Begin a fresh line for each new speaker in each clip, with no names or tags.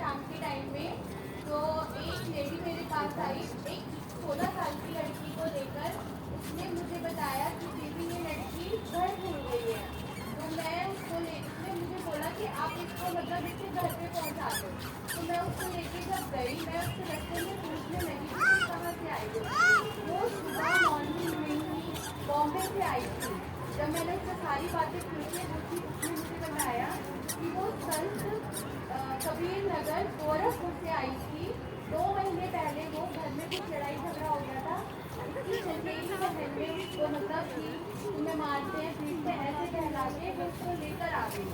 शाम के टाइम में। तो एक लेडी मेरे पास आई, एक 16 साल की लड़की को लेकर। उसने मुझे बताया कि दीदी ये लड़की घर भूल गई है। तो मैं उसने मुझे बोला कि आप इसको मतलब इसके घर पे पहुंचा दो। तो मैं उसको लेके जब गई, मैं उससे रास्ते में पूछने लगी कि तुम कहाँ से आई हो। वो सुबह मॉर्निंग में ही बॉम्बे से आई थी। जब मैंने उससे सारी बातें पूछी, उसने मुझे बताया कि वो संत कबीर नगर गोरखपुर से आई थी। 2 महीने पहले वो घर में कुछ लड़ाई झगड़ा हो गया था। इसकी चचेरी बहन ने उसको मतलब कि तुम्हें मारते हैं पीटते हैं ऐसे कहला के वो उसको लेकर आ गई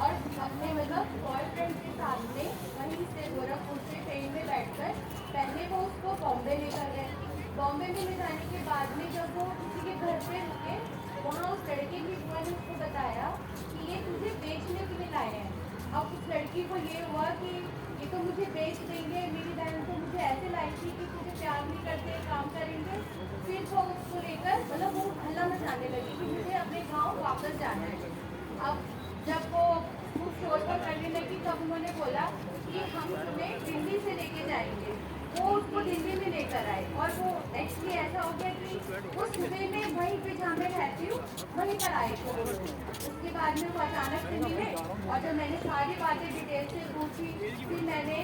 और अपने मतलब बॉयफ्रेंड के साथ में वहीं से गोरखपुर से ट्रेन में बैठकर पहले वो उसको बॉम्बे लेकर गए। बॉम्बे में ले जाने के बाद में जब वो किसी के घर पे रुके, वहाँ उस लड़के की बुआ ने उसको बताया कि ये तुझे बेचने के लिए लाए हैं। अब उस लड़की को ये हुआ कि ये तो मुझे बेच देंगे, मेरी बहन तो मुझे ऐसे लाई थी कि तुझे प्यार नहीं करते, काम करेंगे। फिर वो उसको लेकर मतलब वो हल्ला मचाने लगी कि मुझे अपने गाँव वापस जाना है। अब जब वो खूब शोर करने लगी तब उन्होंने बोला कि हम तुम्हें दिल्ली से लेके जाएंगे। वो उसको दिल्ली में लेकर आए और वो एक्चुअली ऐसा हो गया कि वो सुबह में वहीं पे जहाँ मैं रहती हूँ वहीं पर आए थे। उसके बाद में वो अचानक से मिले और जब मैंने सारी बातें डिटेल से पूछी, फिर मैंने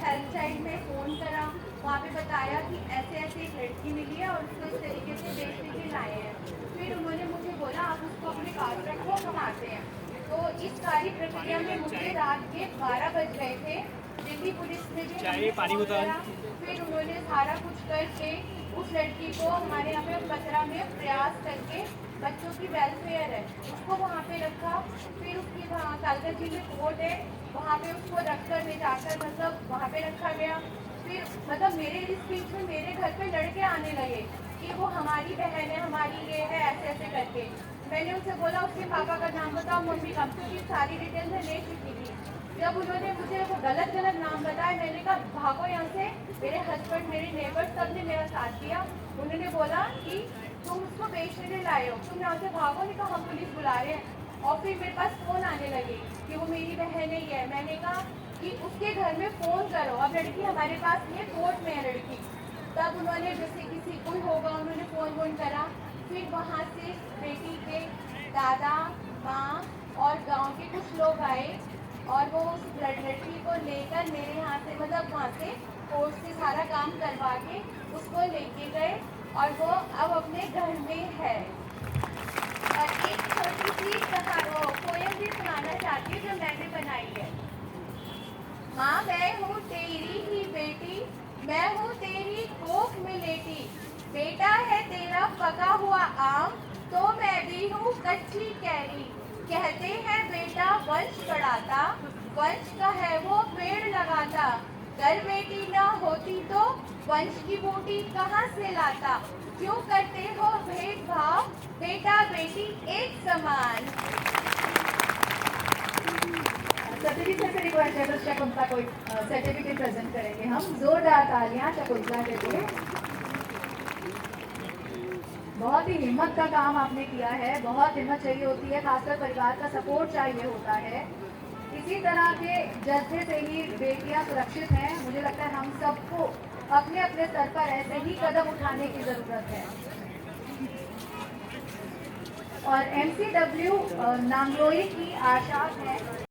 हेल्प साइड में फ़ोन करा। वहाँ पे बताया कि ऐसे ऐसे एक लड़की मिली है और उसको इस तरीके से बेचने के लाए हैं। फिर उन्होंने मुझे बोला आप उसको अपने पास रखो, हम आते हैं। तो इस सारी प्रक्रिया में मुझे रात के 12 बज गए थे। दिल्ली पुलिस ने भी पानी उतारा। फिर उन्होंने सारा कुछ करके उस लड़की को हमारे यहाँ पे कचरा में प्रयास करके बच्चों की वेलफेयर है उसको वहाँ पे रखा। फिर उसकी वहाँ कालकाजी में कोर्ट है, वहाँ पे उसको रखकर ले जाकर मतलब वहाँ पे रखा गया। फिर मतलब मेरे इस बीच में मेरे घर पे लड़के आने लगे कि वो हमारी बहन है, हमारी ये है, ऐसे ऐसे करके। मैंने उनसे बोला उसके पापा का नाम बताओ, मम्मी का, क्योंकि सारी डिटेल मैं ले चुकी थी। जब उन्होंने मुझे वो गलत नाम बताया, मैंने कहा भागो यहाँ से। मेरे हस्बैंड, मेरे नेबर्स, सब ने मेरा साथ दिया। उन्होंने बोला कि तुम उसको बेचने ले लाए हो, तुम यहाँ से भागो। नहीं कहा हम पुलिस बुला रहे हैं। और फिर मेरे पास फ़ोन आने लगे कि वो मेरी बहन ही है। मैंने कहा कि उसके घर में फ़ोन करो, अब लड़की हमारे पास नहीं है, कोर्ट में है लड़की। तब उन्होंने जैसे किसी कोई होगा उन्होंने फ़ोन करा। फिर वहाँ से बेटी के दादा, माँ और गांव के कुछ लोग आए और वो उस लड़की को लेकर मेरे यहाँ से मतलब वहाँ से कोर्ट से सारा काम करवा के उसको लेके गए और वो अब अपने घर में है। और एक छोटी सी पोएम भी सुनाना चाहती हूँ जो मैंने बनाई है। माँ मैं हूँ तेरी ही बेटी, मैं हूँ तेरी कोख में लेटी। बेटा है तेरा पका हुआ आम, तो मैं भी हूँ कच्ची कैरी। कहते हैं बेटा वंश बढ़ाता, वंश का है वो पेड़ लगाता। अगर बेटी न होती तो वंश की बूटी कहाँ से लाता। क्यों करते हो भेदभाव, बेटा बेटी एक समान।
सत्यजीत सर से रिक्वेस्ट है तो शकुंतला को सर्टिफिकेट प्रेजेंट करेंगे हम। जोरदार तालियां शकुंतला के लिए। बहुत ही हिम्मत का काम आपने किया है, बहुत हिम्मत चाहिए होती है, खासकर परिवार का सपोर्ट चाहिए होता है। इसी तरह के जज्बे से ही बेटियां सुरक्षित हैं। मुझे लगता है हम सबको अपने अपने स्तर पर ऐसे ही कदम उठाने की जरूरत है। और MCW नांगलोई की आशा है